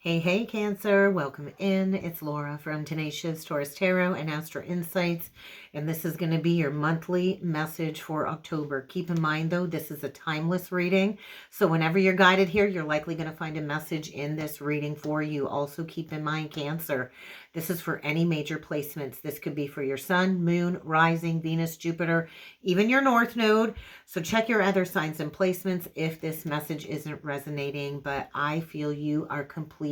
Hey, Cancer. Welcome in. It's Laura from Tenacious Taurus Tarot and Astro Insights. And this is going to be your monthly message for October. Keep in mind, though, this is a timeless reading. So whenever you're guided here, you're likely going to find a message in this reading for you. Also, keep in mind, Cancer, this is for any major placements. This could be for your sun, moon, rising, Venus, Jupiter, even your North Node. So check your other signs and placements if this message isn't resonating. But I feel you are completing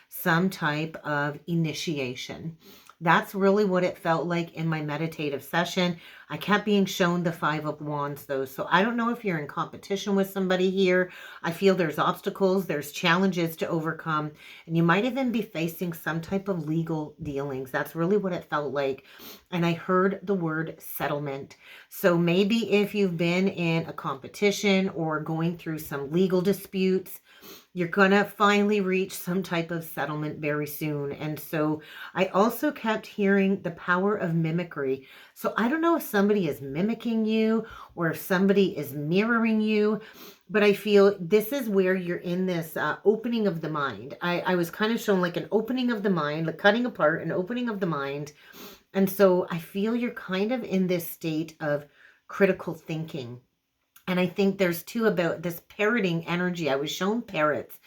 some type of initiation. That's really what it felt like in my meditative session. I kept being shown the Five of Wands though. So I don't know if you're in competition with somebody here. I feel there's obstacles, there's challenges to overcome, and you might even be facing some type of legal dealings. That's really what it felt like. And I heard the word settlement. So maybe if you've been in a competition or going through some legal disputes, you're going to finally reach some type of settlement very soon. And so I also kept hearing the power of mimicry. So I don't know if somebody is mimicking you or if somebody is mirroring you, but I feel this is where you're in this opening of the mind. I was kind of shown like an opening of the mind, like cutting apart, an opening of the mind. And so I feel you're kind of in this state of critical thinking. And I think there's two about this parroting energy. I was shown parrots.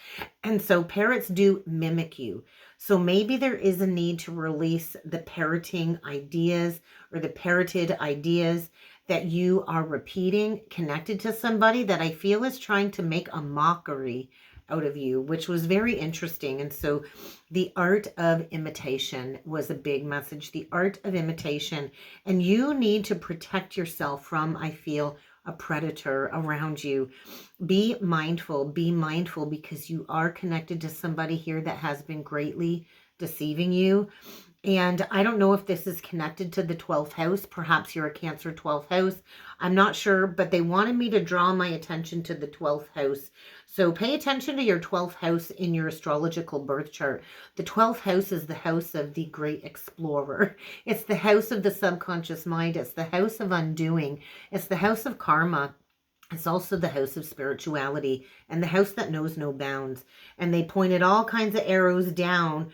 And so parrots do mimic you. So maybe there is a need to release the parroting ideas or the parroted ideas that you are repeating connected to somebody that I feel is trying to make a mockery out of you, which was very interesting. And so the art of imitation was a big message, the art of imitation. And you need to protect yourself from, I feel, a predator around you. Be mindful because you are connected to somebody here that has been greatly deceiving you. And I don't know if this is connected to the 12th house. Perhaps you're a Cancer 12th house. I'm not sure, but they wanted me to draw my attention to the 12th house. So pay attention to your 12th house in your astrological birth chart. The 12th house is the house of the great explorer. It's the house of the subconscious mind. It's the house of undoing. It's the house of karma. It's also the house of spirituality and the house that knows no bounds. And they pointed all kinds of arrows down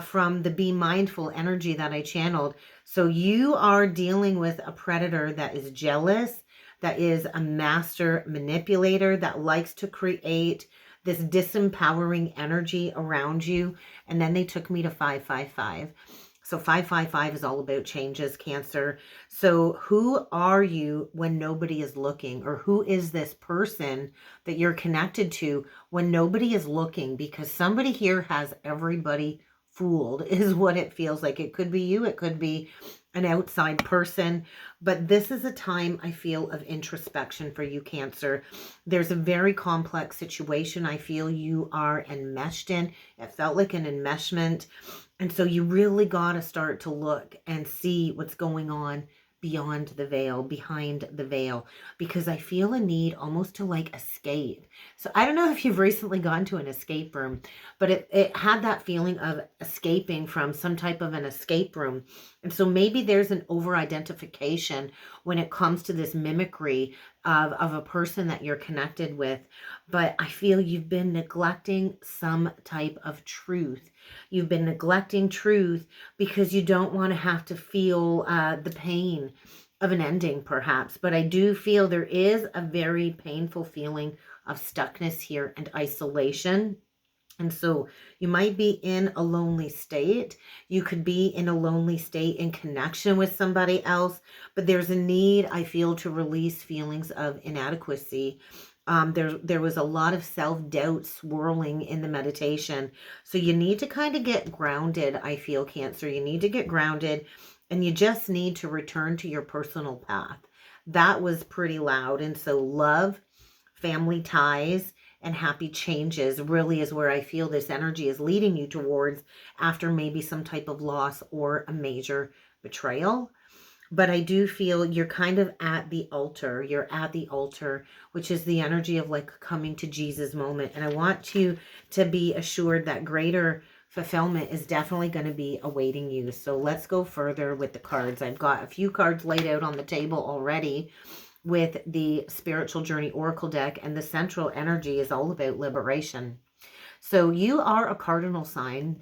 from the be mindful energy that I channeled. So you are dealing with a predator that is jealous, that is a master manipulator, that likes to create this disempowering energy around you. And then they took me to 555. So 555 is all about changes, Cancer. So who are you when nobody is looking? Or who is this person that you're connected to when nobody is looking? Because somebody here has everybody fooled is what it feels like. It could be you. It could be an outside person. But this is a time, I feel, of introspection for you, Cancer. There's a very complex situation I feel you are enmeshed in. It felt like an enmeshment. And so you really got to start to look and see what's going on beyond the veil, behind the veil, because I feel a need almost to like escape. So I don't know if you've recently gone to an escape room, but it had that feeling of escaping from some type of an escape room. And so maybe there's an over-identification when it comes to this mimicry of a person that you're connected with. But I feel you've been neglecting some type of truth. You've been neglecting truth because you don't want to have to feel the pain of an ending, perhaps. But I do feel there is a very painful feeling of stuckness here and isolation. And so you might be in a lonely state. You could be in a lonely state in connection with somebody else, but there's a need, I feel, to release feelings of inadequacy. There was a lot of self-doubt swirling in the meditation. So you need to kind of get grounded, I feel, Cancer. You need to get grounded, and you just need to return to your personal path. That was pretty loud. And so love, family ties, and happy changes really is where I feel this energy is leading you towards after maybe some type of loss or a major betrayal. But I do feel you're kind of at the altar. You're at the altar, which is the energy of like coming to Jesus moment. And I want you to be assured that greater fulfillment is definitely going to be awaiting you. So let's go further with the cards. I've got a few cards laid out on the table already with the Spiritual Journey Oracle deck, and the central energy is all about liberation. So you are a cardinal sign,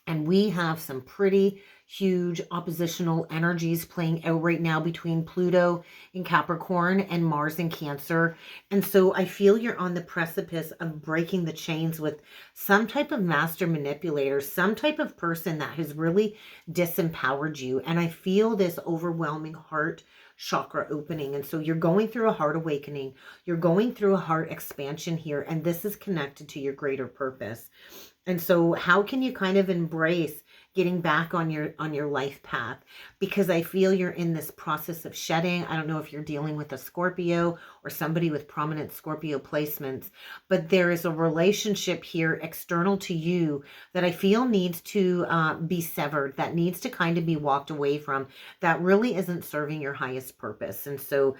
and we have some pretty huge oppositional energies playing out right now between Pluto in Capricorn and Mars in Cancer. And so I feel you're on the precipice of breaking the chains with some type of master manipulator, some type of person that has really disempowered you. And I feel this overwhelming heart chakra opening. And so you're going through a heart awakening. You're going through a heart expansion here. And this is connected to your greater purpose. And so how can you kind of embrace getting back on your life path? Because I feel you're in this process of shedding. I don't know if you're dealing with a Scorpio or somebody with prominent Scorpio placements, but there is a relationship here external to you that I feel needs to be severed, that needs to kind of be walked away from, that really isn't serving your highest purpose. And so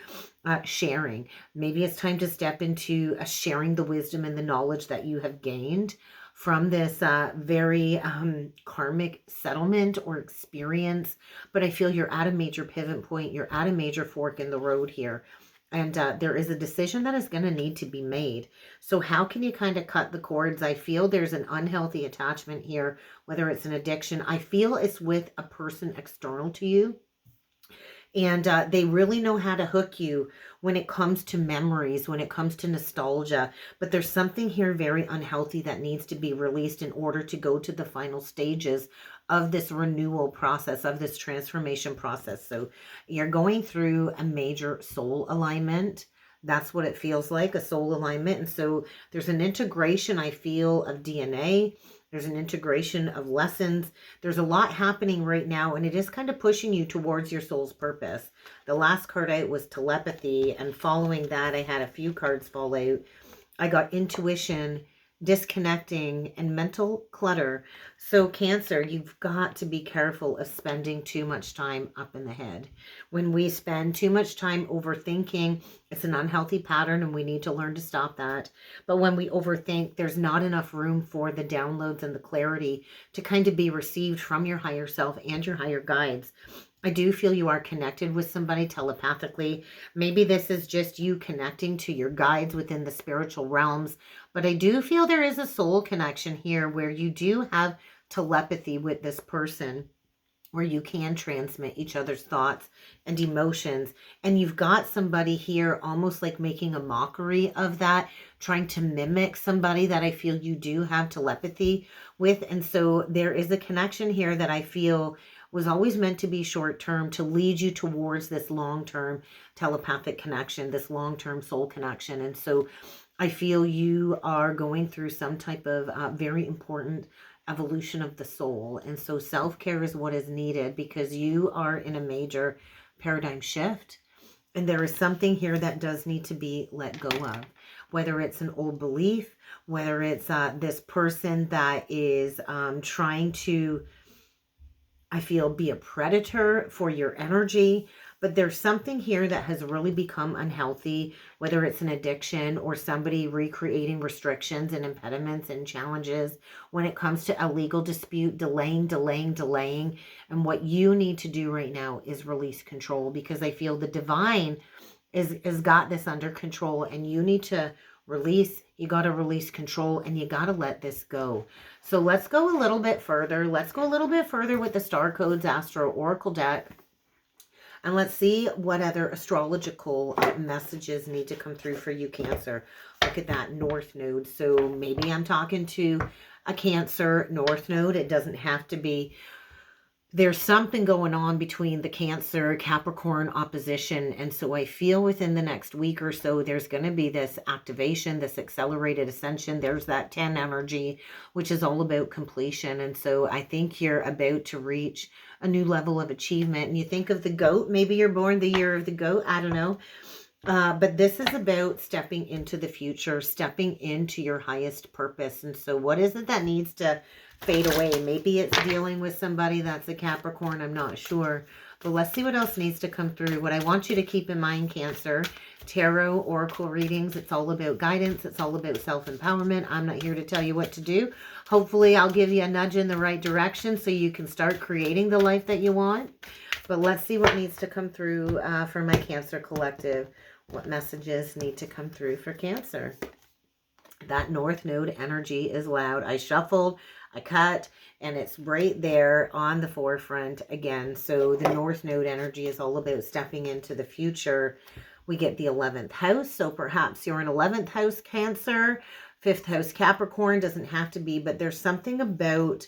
sharing, maybe it's time to step into sharing the wisdom and the knowledge that you have gained from this very karmic settlement or experience. But I feel you're at a major pivot point. You're at a major fork in the road here. And there is a decision that is going to need to be made. So how can you kind of cut the cords? I feel there's an unhealthy attachment here, whether it's an addiction. I feel it's with a person external to you. And they really know how to hook you when it comes to memories, when it comes to nostalgia. But there's something here very unhealthy that needs to be released in order to go to the final stages of this renewal process, of this transformation process. So you're going through a major soul alignment. That's what it feels like, a soul alignment. And so there's an integration, I feel, of DNA. There's an integration of lessons. There's a lot happening right now, and it is kind of pushing you towards your soul's purpose. The last card out was telepathy, and following that, I had a few cards fall out. I got intuition, disconnecting, and mental clutter. So Cancer, you've got to be careful of spending too much time up in the head. When we spend too much time overthinking, it's an unhealthy pattern, and we need to learn to stop that. But when we overthink, there's not enough room for the downloads and the clarity to kind of be received from your higher self and your higher guides. I do feel you are connected with somebody telepathically. Maybe this is just you connecting to your guides within the spiritual realms. But I do feel there is a soul connection here where you do have telepathy with this person, where you can transmit each other's thoughts and emotions. And you've got somebody here almost like making a mockery of that, trying to mimic somebody that I feel you do have telepathy with. And so there is a connection here that I feel was always meant to be short-term to lead you towards this long-term telepathic connection, this long-term soul connection. And so I feel you are going through some type of very important evolution of the soul. And so self-care is what is needed, because you are in a major paradigm shift. And there is something here that does need to be let go of, whether it's an old belief, whether it's this person that is trying to, I feel, be a predator for your energy. But there's something here that has really become unhealthy, whether it's an addiction or somebody recreating restrictions and impediments and challenges when it comes to a legal dispute, delaying. And what you need to do right now is release control, because I feel the divine is got this under control, and you need to release. You got to release control, and you got to let this go. So let's go a little bit further. Let's go a little bit further with the Star Codes Astro Oracle deck. And let's see what other astrological messages need to come through for you, Cancer. Look at that North Node. So maybe I'm talking to a Cancer North Node. It doesn't have to be. There's something going on between the Cancer Capricorn opposition. And so I feel within the next week or so, there's going to be this activation, this accelerated ascension. There's that 10 energy, which is all about completion. And so I think you're about to reach a new level of achievement. And you think of the goat, maybe you're born the year of the goat, I don't know. But this is about stepping into the future, stepping into your highest purpose. And so what is it that needs to fade away? Maybe it's dealing with somebody that's a Capricorn, I'm not sure. But let's see what else needs to come through. What I want you to keep in mind, Cancer, tarot, oracle readings, it's all about guidance. It's all about self-empowerment. I'm not here to tell you what to do. Hopefully I'll give you a nudge in the right direction so you can start creating the life that you want. But let's see what needs to come through for my Cancer collective. What messages need to come through for Cancer? That North Node energy is loud. I shuffled, I cut, and it's right there on the forefront again. So the North Node energy is all about stepping into the future. We get the 11th house. So perhaps you're an 11th house Cancer, 5th house Capricorn. Doesn't have to be, but there's something about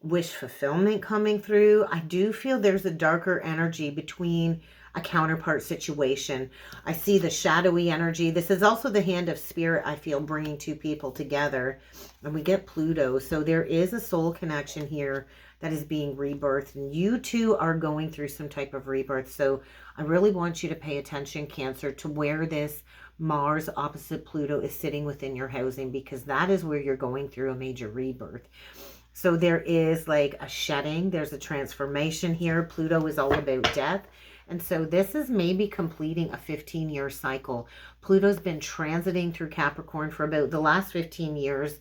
wish fulfillment coming through. I do feel there's a darker energy between a counterpart situation. I see the shadowy energy. This is also the hand of spirit, I feel, bringing two people together. And we get Pluto. So there is a soul connection here that is being rebirthed. And you two are going through some type of rebirth. So I really want you to pay attention, Cancer, to where this Mars opposite Pluto is sitting within your housing, because that is where you're going through a major rebirth. So there is like a shedding. There's a transformation here. Pluto is all about death. And so this is maybe completing a 15-year cycle. Pluto's been transiting through Capricorn for about the last 15 years.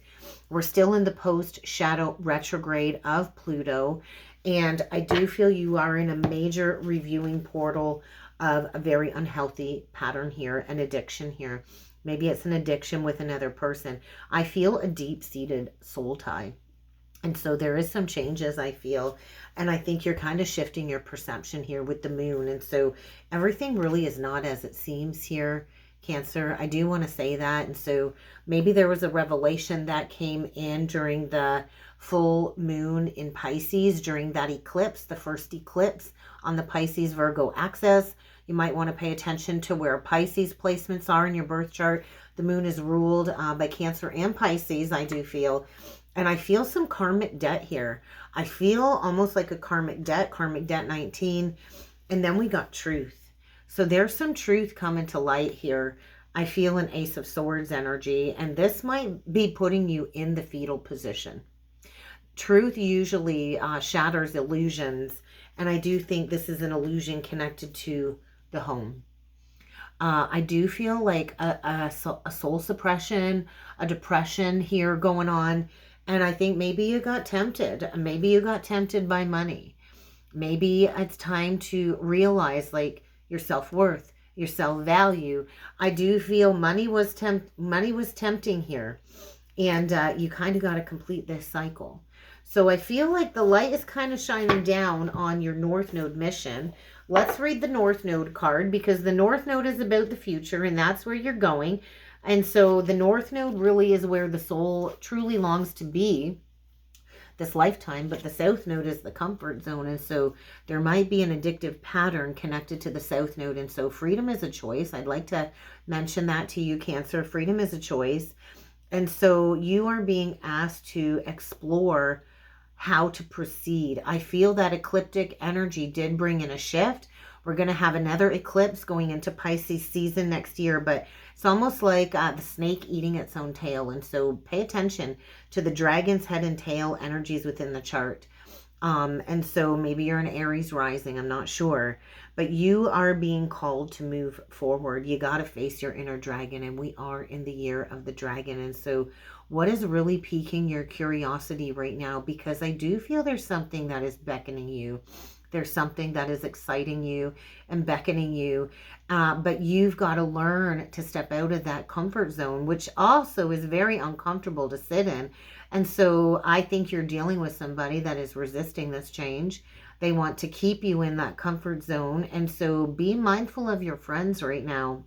We're still in the post-shadow retrograde of Pluto. And I do feel you are in a major reviewing portal of a very unhealthy pattern here, an addiction here. Maybe it's an addiction with another person. I feel a deep-seated soul tie. And so there is some changes, I feel, and I think you're kind of shifting your perception here with the moon. And so everything really is not as it seems here, Cancer. I do want to say that. And so maybe there was a revelation that came in during the full moon in Pisces, during that eclipse, the first eclipse on the Pisces Virgo axis. You might want to pay attention to where Pisces placements are in your birth chart. The moon is ruled by Cancer and Pisces, I do feel. And I feel some karmic debt here. I feel almost like a karmic debt 19. And then we got truth. So there's some truth coming to light here. I feel an Ace of Swords energy. And this might be putting you in the fetal position. Truth usually shatters illusions. And I do think this is an illusion connected to the home. I do feel like a soul suppression, a depression here going on. And I think maybe you got tempted. Maybe you got tempted by money. Maybe it's time to realize like your self-worth, your self-value. I do feel money was tempting here. And you kind of got to complete this cycle. So I feel like the light is kind of shining down on your North Node mission. Let's read the North Node card, because the North Node is about the future and that's where you're going. And so the North Node really is where the soul truly longs to be this lifetime, but the South Node is the comfort zone. And so there might be an addictive pattern connected to the South Node. And so freedom is a choice. I'd like to mention that to you, Cancer. Freedom is a choice. And so you are being asked to explore how to proceed. I feel that ecliptic energy did bring in a shift. We're going to have another eclipse going into Pisces season next year, but it's almost like the snake eating its own tail. And so pay attention to the dragon's head and tail energies within the chart. And so maybe you're an Aries rising, I'm not sure, but you are being called to move forward. You got to face your inner dragon, and we are in the year of the dragon. And so what is really piquing your curiosity right now? Because I do feel there's something that is beckoning you. There's something that is exciting you and beckoning you. But you've got to learn to step out of that comfort zone, which also is very uncomfortable to sit in. And so I think you're dealing with somebody that is resisting this change. They want to keep you in that comfort zone. And so be mindful of your friends right now.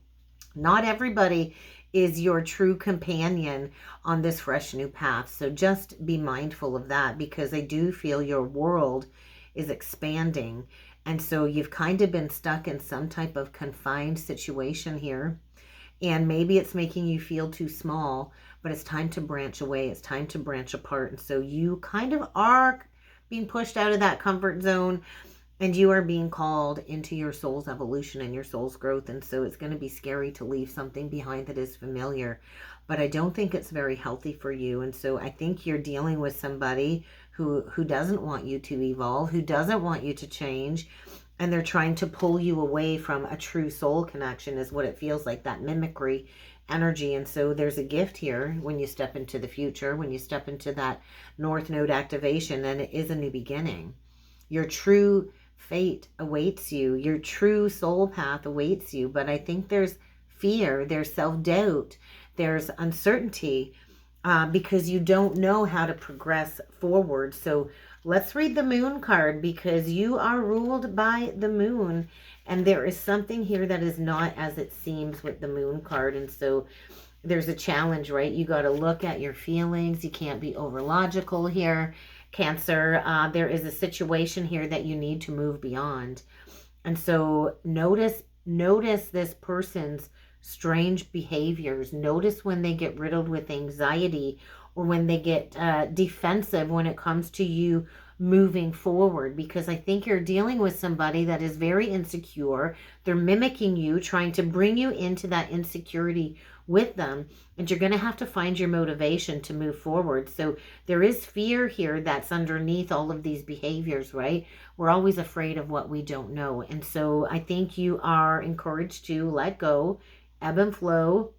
Not everybody is your true companion on this fresh new path. So just be mindful of that, because I do feel your world is expanding. And so you've kind of been stuck in some type of confined situation here. And maybe it's making you feel too small, but it's time to branch away. It's time to branch apart. And so you kind of are being pushed out of that comfort zone, and you are being called into your soul's evolution and your soul's growth. And so it's going to be scary to leave something behind that is familiar, but I don't think it's very healthy for you. And so I think you're dealing with somebody who doesn't want you to evolve, who doesn't want you to change, and they're trying to pull you away from a true soul connection is what it feels like, that mimicry energy. And so there's a gift here when you step into the future, when you step into that North Node activation, and it is a new beginning. Your true fate awaits you. Your true soul path awaits you. But I think there's fear, there's self-doubt, There's uncertainty because you don't know how to progress forward. So let's read the moon card, because you are ruled by the moon. And there is something here that is not as it seems with the moon card. And so there's a challenge, right? You got to look at your feelings. You can't be over logical here, Cancer. There is a situation here that you need to move beyond. And so notice this person's strange behaviors. Notice when they get riddled with anxiety, or when they get defensive when it comes to you moving forward, because I think you're dealing with somebody that is very insecure. They're mimicking you, trying to bring you into that insecurity with them, and you're going to have to find your motivation to move forward. So there is fear here that's underneath all of these behaviors, right? We're always afraid of what we don't know. And so I think you are encouraged to let go, ebb and flow,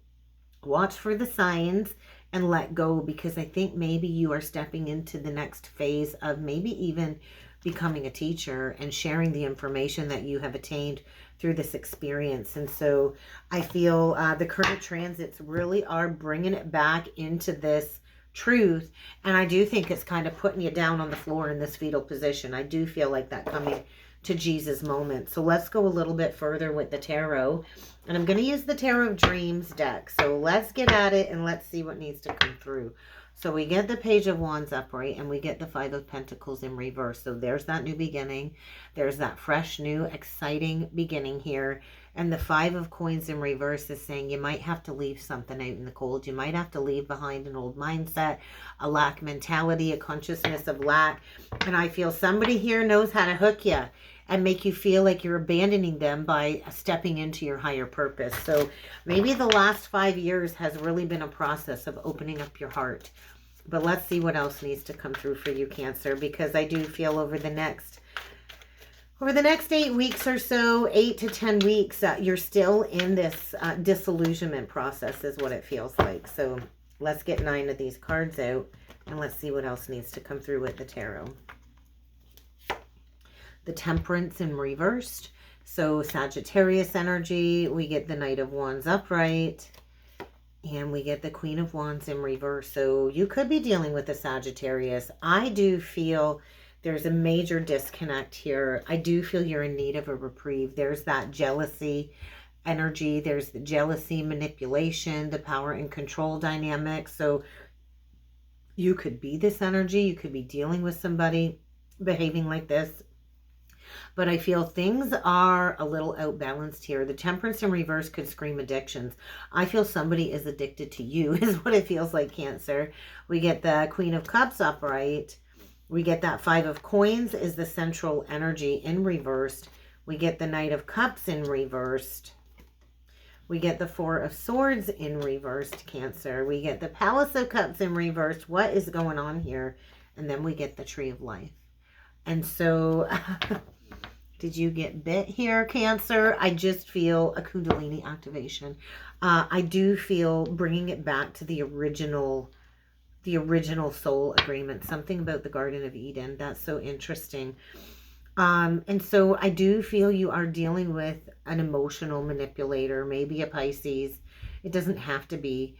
watch for the signs, and let go, because I think maybe you are stepping into the next phase of maybe even becoming a teacher and sharing the information that you have attained through this experience. And so I feel the current transits really are bringing it back into this truth. And I do think it's kind of putting you down on the floor in this fetal position. I do feel like that coming to Jesus moment. So let's go a little bit further with the tarot. And I'm going to use the Tarot of Dreams deck. So let's get at it and let's see what needs to come through. So we get the Page of Wands upright, and we get the Five of Pentacles in reverse. So there's that new beginning. There's that fresh, new, exciting beginning here. And the Five of Coins in reverse is saying you might have to leave something out in the cold. You might have to leave behind an old mindset, a lack mentality, a consciousness of lack. And I feel somebody here knows how to hook you and make you feel like you're abandoning them by stepping into your higher purpose. So maybe the last 5 years has really been a process of opening up your heart. But let's see what else needs to come through for you, Cancer, because I do feel over the next 8 weeks or so, 8 to 10 weeks, you're still in this disillusionment process is what it feels like. So let's get 9 of these cards out, and let's see what else needs to come through with the tarot. The Temperance in reversed. So Sagittarius energy. We get the Knight of Wands upright. And we get the Queen of Wands in reverse. So you could be dealing with a Sagittarius. I do feel there's a major disconnect here. I do feel you're in need of a reprieve. There's that jealousy energy. There's the jealousy, manipulation, the power and control dynamic. So you could be this energy. You could be dealing with somebody behaving like this. But I feel things are a little outbalanced here. The Temperance in reverse could scream addictions. I feel somebody is addicted to you is what it feels like, Cancer. We get the Queen of Cups upright. We get that Five of Coins is the central energy in reversed. We get the Knight of Cups in reversed. We get the Four of Swords in reversed, Cancer. We get the Palace of Cups in reversed. What is going on here? And then we get the Tree of Life. And so... did you get bit here, Cancer? I just feel a Kundalini activation. I do feel bringing it back to the original soul agreement. Something about the Garden of Eden. That's so interesting. And so I do feel you are dealing with an emotional manipulator, maybe a Pisces. It doesn't have to be.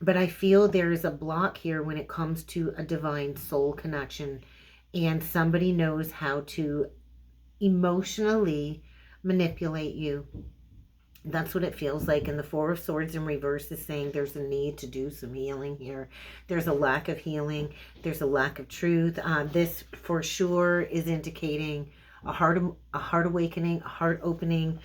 But I feel there is a block here when it comes to a divine soul connection. And somebody knows how to emotionally manipulate you. That's what it feels like. And the Four of Swords in reverse is saying there's a need to do some healing here. There's a lack of healing. There's a lack of truth. This for sure is indicating a heart awakening, a heart opening.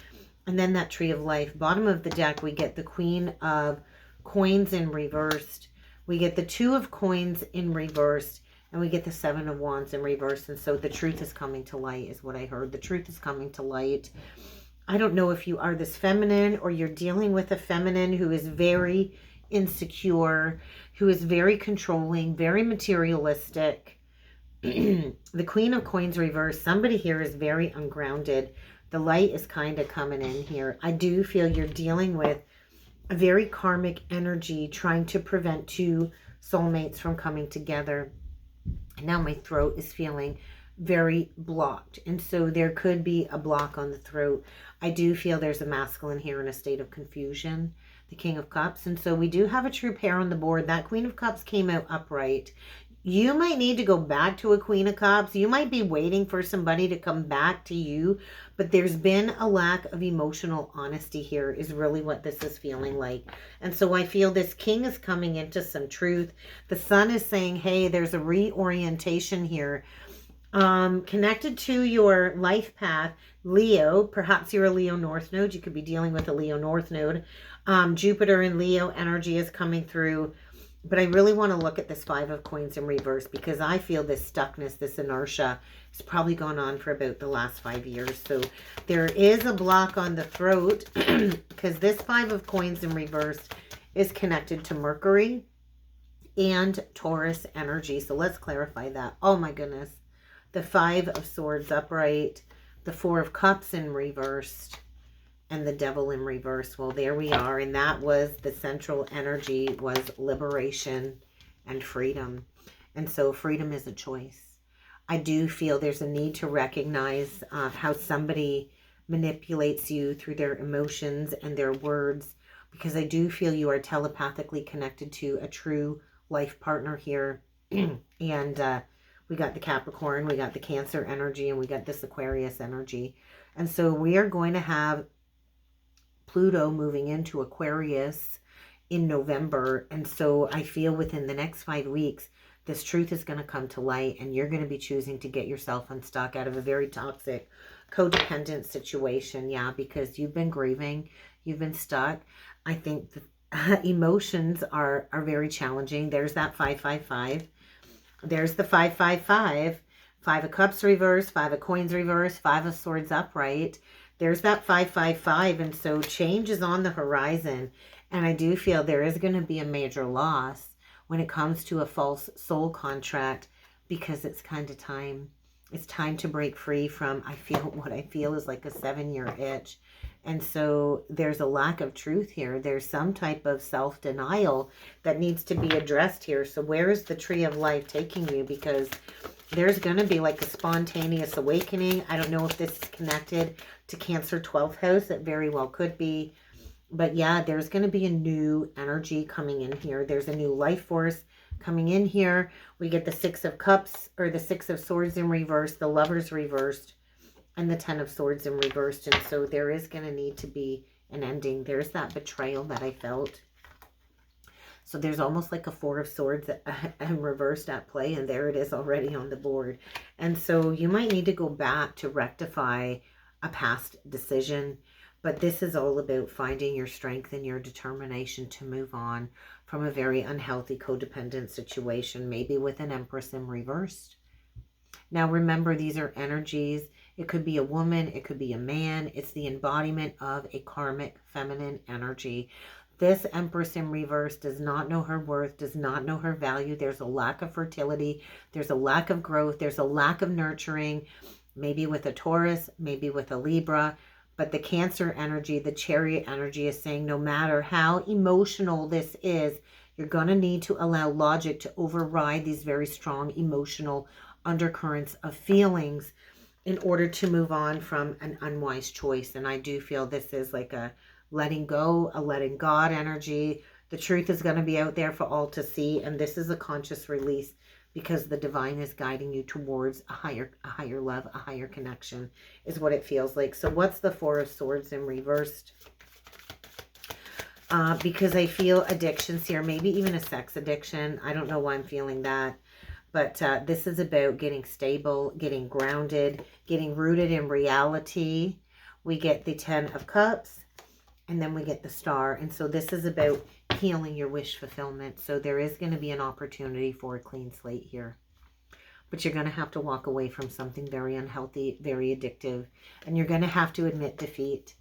And then that Tree of Life. Bottom of the deck, we get the Queen of Coins in reversed. We get the Two of Coins in reversed. And we get the Seven of Wands in reverse. And so the truth is coming to light is what I heard. The truth is coming to light. I don't know if you are this feminine or you're dealing with a feminine who is very insecure, who is very controlling, very materialistic. The Queen of Coins reverse. Somebody here is very ungrounded. The light is kind of coming in here. I do feel you're dealing with a very karmic energy trying to prevent two soulmates from coming together. Now my throat is feeling very blocked. And so there could be a block on the throat. I do feel there's a masculine here in a state of confusion. the King of Cups. And so we do have a true pair on the board. That Queen of Cups came out upright. You might need to go back to a Queen of Cups. You might be waiting for somebody to come back to you, but there's been a lack of emotional honesty here is really what this is feeling like. And so I feel this King is coming into some truth. The Sun is saying, hey, there's a reorientation here. Connected to your life path, Leo, perhaps you're a Leo North Node. You could be dealing with a Leo North Node. Jupiter and Leo energy is coming through. But I really want to look at this Five of Coins in reverse because I feel this stuckness, this inertia has probably gone on for about the last 5 years. So there is a block on the throat because this Five of Coins in reverse is connected to Mercury and Taurus energy. So let's clarify that. Oh my goodness. The Five of Swords upright, the Four of Cups in reversed, and the Devil in reverse. Well, there we are. And that was the central energy, was liberation and freedom. And so freedom is a choice. I do feel there's a need to recognize how somebody manipulates you through their emotions and their words, because I do feel you are telepathically connected to a true life partner here. And we got the Capricorn, we got the Cancer energy, and we got this Aquarius energy. And so we are going to have Pluto moving into Aquarius in November. And so I feel within the next 5 weeks, this truth is going to come to light and you're going to be choosing to get yourself unstuck out of a very toxic, codependent situation. Yeah, because you've been grieving, you've been stuck. I think the emotions are very challenging. There's that 555. There's the 555. Five of Cups reverse, Five of Coins reverse, Five of Swords upright. There's that 555, and so change is on the horizon. And I do feel there is going to be a major loss when it comes to a false soul contract, because it's kind of time. It's time to break free from, what I feel is like a 7-year itch. And so there's a lack of truth here. There's some type of self-denial that needs to be addressed here. So where is the Tree of Life taking you? Because there's going to be like a spontaneous awakening. I don't know if this is connected to Cancer 12th house. It very well could be. But yeah, there's going to be a new energy coming in here. There's a new life force coming in here. We get the Six of Cups, or the Six of Swords in reverse, the Lovers reversed, and the Ten of Swords in reversed. And so there is going to need to be an ending. There's that betrayal that I felt. So there's almost like a Four of Swords and reversed at play, and there it is already on the board. And so you might need to go back to rectify a past decision, but this is all about finding your strength and your determination to move on from a very unhealthy codependent situation, maybe with an Empress in reversed. Now remember, these are energies. It could be a woman, it could be a man. It's the embodiment of a karmic feminine energy. This Empress in reverse does not know her worth, does not know her value. There's a lack of fertility. There's a lack of growth. There's a lack of nurturing, maybe with a Taurus, maybe with a Libra. But the Cancer energy, the Chariot energy is saying no matter how emotional this is, you're going to need to allow logic to override these very strong emotional undercurrents of feelings in order to move on from an unwise choice. And I do feel this is like a letting go, a letting God energy. The truth is going to be out there for all to see, and this is a conscious release because the divine is guiding you towards a higher love, a higher connection is what it feels like. So what's the Four of Swords in reversed? Because I feel addictions here, maybe even a sex addiction. I don't know why I'm feeling that. But this is about getting stable, getting grounded, getting rooted in reality. We get the Ten of Cups, and then we get the Star. And so this is about healing your wish fulfillment. So there is going to be an opportunity for a clean slate here. But you're going to have to walk away from something very unhealthy, very addictive. And you're going to have to admit defeat.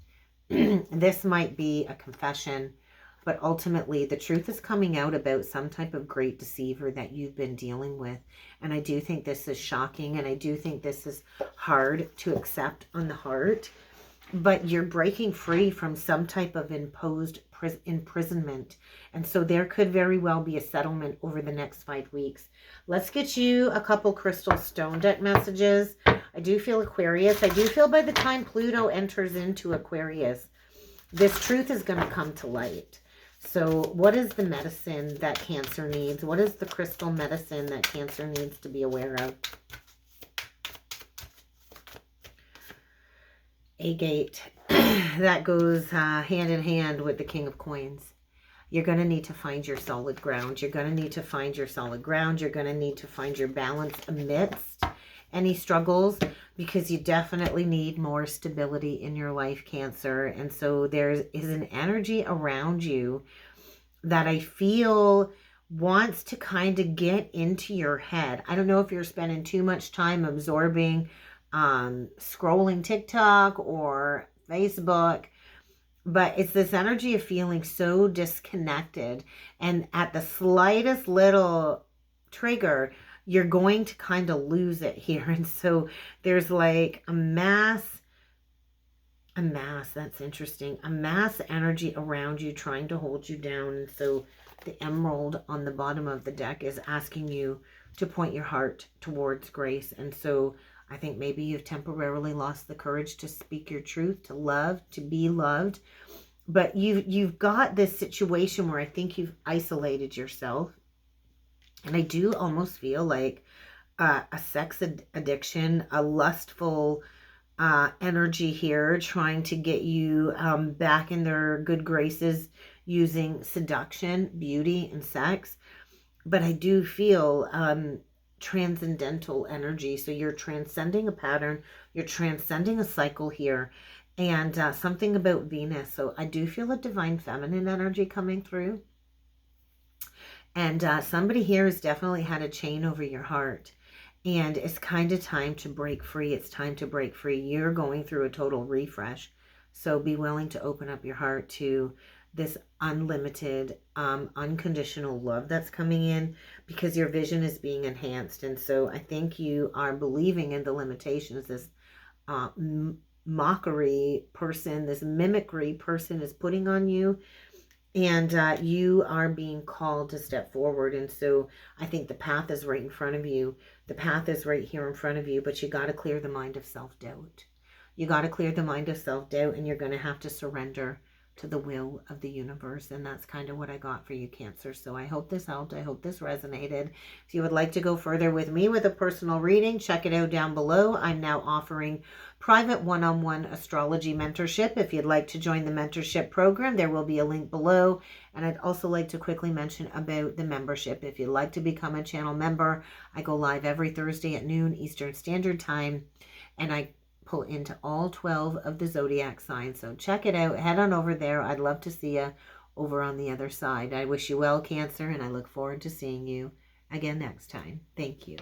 This might be a confession. But ultimately, the truth is coming out about some type of great deceiver that you've been dealing with. And I do think this is shocking. And I do think this is hard to accept on the heart. But you're breaking free from some type of imposed imprisonment. And so there could very well be a settlement over the next 5 weeks. Let's get you a couple crystal stone deck messages. I do feel Aquarius. I do feel by the time Pluto enters into Aquarius, this truth is going to come to light. So what is the medicine that Cancer needs? What is the crystal medicine that Cancer needs to be aware of? Agate. That goes hand in hand with the King of Coins. You're going to need to find your solid ground. You're going to need to find your solid ground. You're going to need to find your balance amidst any struggles, because you definitely need more stability in your life, Cancer. And so there is an energy around you that I feel wants to kind of get into your head. I don't know if you're spending too much time absorbing scrolling TikTok or Facebook, but it's this energy of feeling so disconnected, and at the slightest little trigger, you're going to kind of lose it here. And so there's like a mass, that's interesting, a mass energy around you trying to hold you down. And so the emerald on the bottom of the deck is asking you to point your heart towards grace. And so I think maybe you've temporarily lost the courage to speak your truth, to love, to be loved. But you've got this situation where I think you've isolated yourself. And I do almost feel like a sex addiction, a lustful energy here, trying to get you back in their good graces using seduction, beauty, and sex. But I do feel transcendental energy. So you're transcending a pattern, you're transcending a cycle here, and something about Venus. So I do feel a divine feminine energy coming through. And somebody here has definitely had a chain over your heart. And it's kind of time to break free. It's time to break free. You're going through a total refresh. So be willing to open up your heart to this unlimited, unconditional love that's coming in, because your vision is being enhanced. And so I think you are believing in the limitations this mockery person, this mimicry person is putting on you. And you are being called to step forward. And so I think the path is right in front of you. The path is right here in front of you, but you got to clear the mind of self-doubt. You got to clear the mind of self-doubt, and you're going to have to surrender to the will of the universe. And that's kind of what I got for you, Cancer. So I hope this helped. I hope this resonated. If you would like to go further with me with a personal reading, check it out down below. I'm now offering private one-on-one astrology mentorship. If you'd like to join the mentorship program, there will be a link below. And I'd also like to quickly mention about the membership. If you'd like to become a channel member, I go live every Thursday at noon Eastern Standard Time, and I pull into all 12 of the zodiac signs. So check it out. Head on over there. I'd love to see you over on the other side. I wish you well, Cancer, and I look forward to seeing you again next time. Thank you.